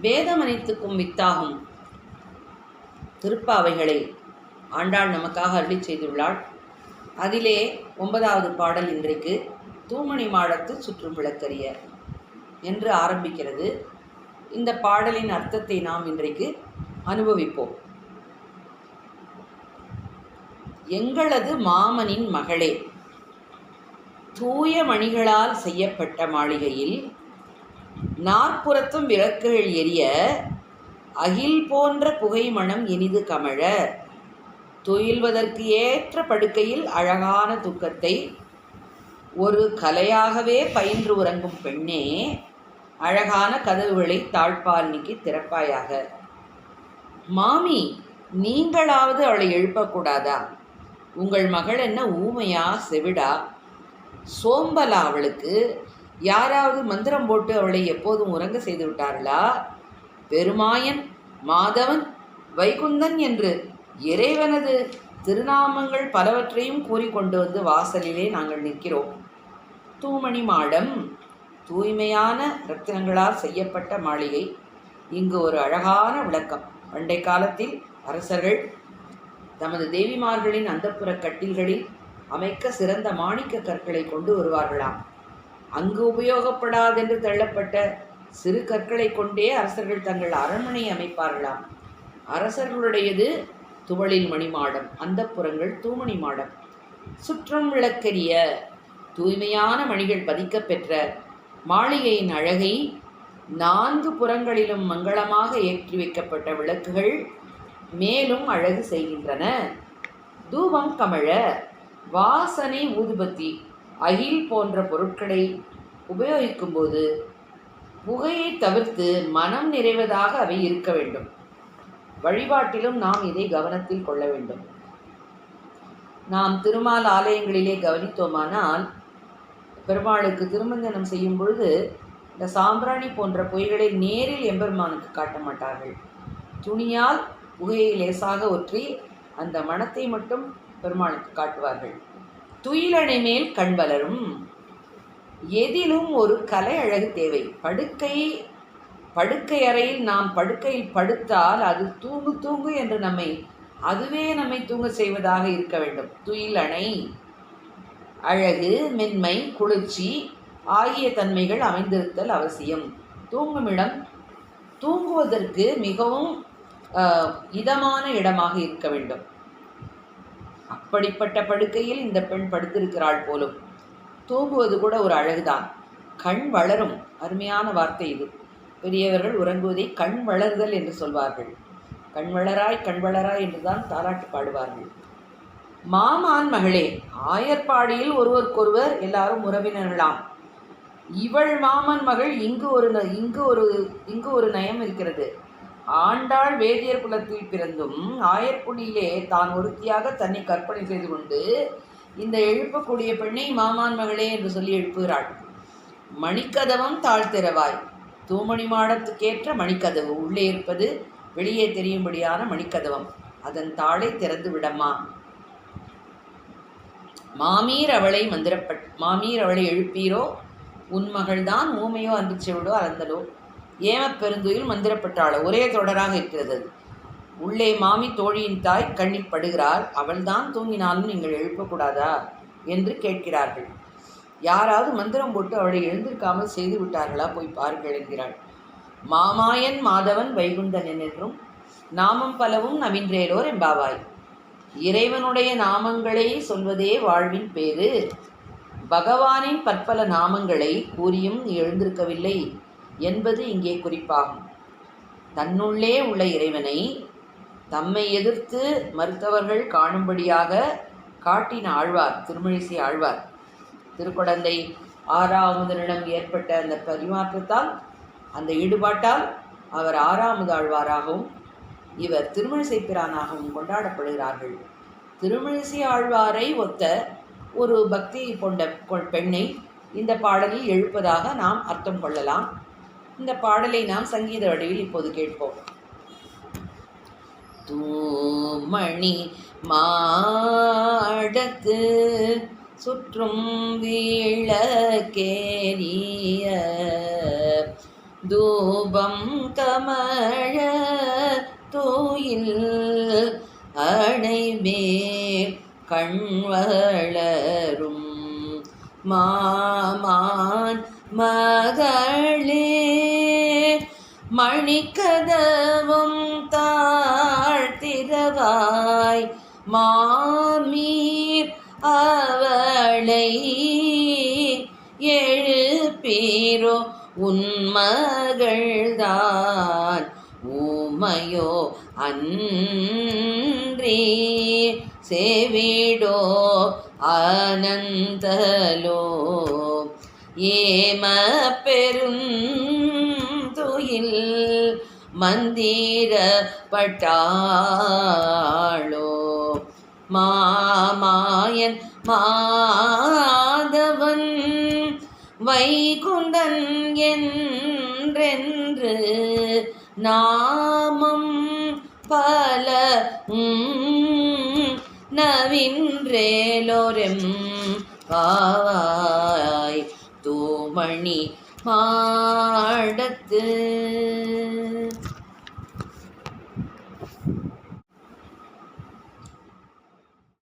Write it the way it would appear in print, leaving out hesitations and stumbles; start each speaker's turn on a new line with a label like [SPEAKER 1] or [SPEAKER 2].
[SPEAKER 1] வேதமனைத்துக்கும் வித்தாகும் திருப்பாவைகளை ஆண்டாள் நமக்காக அருளி செய்துள்ளாள். அதிலே 9வது பாடல் இன்றைக்கு தூமணி மாடத்து சுற்றும் விளக்கரிய என்று ஆரம்பிக்கிறது. இந்த பாடலின் அர்த்தத்தை நாம் இன்றைக்கு அனுபவிப்போம். எங்களது மாமனின் மகளே, தூய மணிகளால் செய்யப்பட்ட மாளிகையில் நாற்புறத்தும் விளக்குகள் எரிய அகில் போன்ற புகை மணம் இனிது கமழ துயில்வதற்கு ஏற்ற படுக்கையில் அழகான தூக்கத்தை ஒரு கலையாகவே பயின்று உறங்கும் பெண்ணே, அழகான கதவுகளை தாழ்பால் நீக்கி திறப்பாயாக. மாமி, நீங்களாவது அவளை எழுப்பக்கூடாதா? உங்கள் மகள் என்ன ஊமையா, செவிடா, சோம்பலா? அவளுக்கு யாராவது மந்திரம் போட்டு அவளை எப்போதும் உறங்க செய்து விட்டார்களா? பெருமாயன், மாதவன், வைகுந்தன் என்று இறைவனது திருநாமங்கள் பலவற்றையும் கூறிக்கொண்டு வந்து வாசலிலே நாங்கள் நிற்கிறோம். தூமணி மாடம், தூய்மையான இரத்தினங்களால் செய்யப்பட்ட மாளிகை. இங்கு ஒரு அழகான விளக்கம். பண்டை காலத்தில் அரசர்கள் தமது தேவிமார்களின் அந்தப்புற கட்டில்களில் அமைக்க சிறந்த மாணிக்க கற்களை கொண்டு வருவார்களாம். அங்கு உபயோகப்படாதென்று தள்ளப்பட்ட சிறு கற்களை கொண்டே அரசர்கள் தங்கள் அரண்மனை அமைப்பார்களாம். அரசர்களுடையது துவளில் மணிமாடம், அந்தப்புறங்கள் தூமணி மாடம். சுற்றும் விளக்கரிய தூய்மையான மணிகள் பதிக்கப் பெற்ற மாளிகையின் அழகை 4 புறங்களிலும் மங்களமாக ஏற்றி வைக்கப்பட்ட விளக்குகள் மேலும் அழகு செய்கின்றன. தூபம் கமழ, வாசனை ஊதுபத்தி, அகில் போன்ற பொருட்களை உபயோகிக்கும்போது புகையை தவிர்த்து மனம் நிறைவதாக அவை இருக்க வேண்டும். வழிபாட்டிலும் நாம் இதை கவனத்தில் கொள்ள வேண்டும். நாம் திருமால் ஆலயங்களிலே கவனித்தோமானால், பெருமாளுக்கு திருமஞ்சனம் செய்யும் பொழுது இந்த சாம்பிராணி போன்ற பொய்களை நேரில் எம்பெருமானுக்கு காட்ட மாட்டார்கள். துணியால் புகையை லேசாக ஒற்றி அந்த மணத்தை மட்டும் பெருமாளுக்கு காட்டுவார்கள். துயிலணை மேல் கண் வளரும். எதிலும் ஒரு கலை அழகு தேவை. படுக்கை அறையில் நாம் படுக்கையில் படுத்தால் அது தூங்கு என்று அதுவே நம்மை தூங்க செய்வதாக இருக்க வேண்டும். துயிலணை அழகு, மென்மை, குளிர்ச்சி ஆகிய தன்மைகள் அமைந்திருத்தல் அவசியம். தூங்குமிடம் தூங்குவதற்கு மிகவும் இதமான இடமாக இருக்க வேண்டும். அப்படிப்பட்ட படுக்கையில் இந்த பெண் படுத்திருக்கிறாள் போலும். தூங்குவது கூட ஒரு அழகுதான். கண் வளரும். அருமையான வார்த்தை இது. பெரியவர்கள் உறங்குவதை கண் வளர்தல் என்று சொல்வார்கள். கண் வளராய் என்றுதான் தாலாட்டு பாடுவார்கள். மாமான் மகளே, ஆயர்பாடியில் ஒருவருக்கொருவர் எல்லாரும் உறவினர்களாம். இவள் மாமன் மகள். இங்கு ஒரு நயம் இருக்கிறது. ஆண்டாள் வேதியர் குலத்தில் பிறந்தும் ஆயர்குடியிலே தான் ஒருத்தியாக தன்னை கற்பனை செய்து கொண்டு இந்த எழுப்பக்கூடிய பெண்ணை மாமான் மகளே என்று சொல்லி எழுப்புகிறாள். மணிக்கதவம் தாழ்த்திரவாய். தூமணி மாடத்துக்கேற்ற மணிக்கதவு. உள்ளே இருப்பது வெளியே தெரியும்படியான மணிக்கதவம். அதன் தாளை திறந்து விடம்மா. மாமீர் அவளை எழுப்பீரோ? உன் மகள்தான் ஊமையோ அன்று செவிடோ அலந்தலோ ஏமப்பெருந்துயில் மந்திரப்பட்டாளோ. ஒரே தொடராக இருக்கிறது. உள்ளே மாமி தோழியின் தாய் கண்ணில் படுகிறாள். அவள்தான் தூங்கினாலும் நீங்கள் எழுப்பக்கூடாதா என்று கேட்கிறார்கள். யாராவது மந்திரம் போட்டு அவளை எழுந்திருக்காமல் செய்து விட்டார்களா? போய் பாருங்கள் என்கிறாள். மாமாயன், மாதவன், வைகுந்தன் என்றும் நாமம் பலவும் நவின்றேலோர் எம்பாவாய். இறைவனுடைய நாமங்களை சொல்வதே வாழ்வின் பேரு. பகவானின் பற்பல நாமங்களை கூறியும் எழுந்திருக்கவில்லை என்பது இங்கே குறிப்பாகும். தன்னுள்ளே உள்ள இறைவனை தம்மை எதிர்த்து மறுத்தவர்கள் காணும்படியாக காட்டின ஆழ்வார் திருமழிசை ஆழ்வார். திருக்குடந்தை ஆறாமுதனிடம் ஏற்பட்ட அந்த பரிமாற்றத்தால், அந்த ஈடுபாட்டால் அவர் ஆறாமுது ஆழ்வாராகவும் இவர் திருமழிசை பிரானாகவும் கொண்டாடப்படுகிறார்கள். திருமழிசை ஆழ்வாரை ஒத்த ஒரு பக்தி கொண்ட பெண்ணை இந்த பாடலில் எழுப்பதாக நாம் அர்த்தம் கொள்ளலாம். இந்த பாடலை நாம் சங்கீத வடிவில் இப்போது கேட்போம். தூமணி மாடத்து சுற்றும் விளக்கேறிய தூபம் கமழ தூயில் அணைமேல் கண்வளரும் மாமான் மகளே மணிக்கதவும் தாழ்த்திரவாய் மாமீர் அவளை எழுப்பீரோ உன்மகள்தான் ஊமையோ அன்றி சேவிடோ ஆனந்தலோ ஏம பெருந்துயில் மந்திரப்பட்டாளோ மாமாயன் மாதவன் வைகுந்தன் என்றென்று நாமம் பல நவின்றேலோரெம் பாவாய் தூமணி மாடத்து.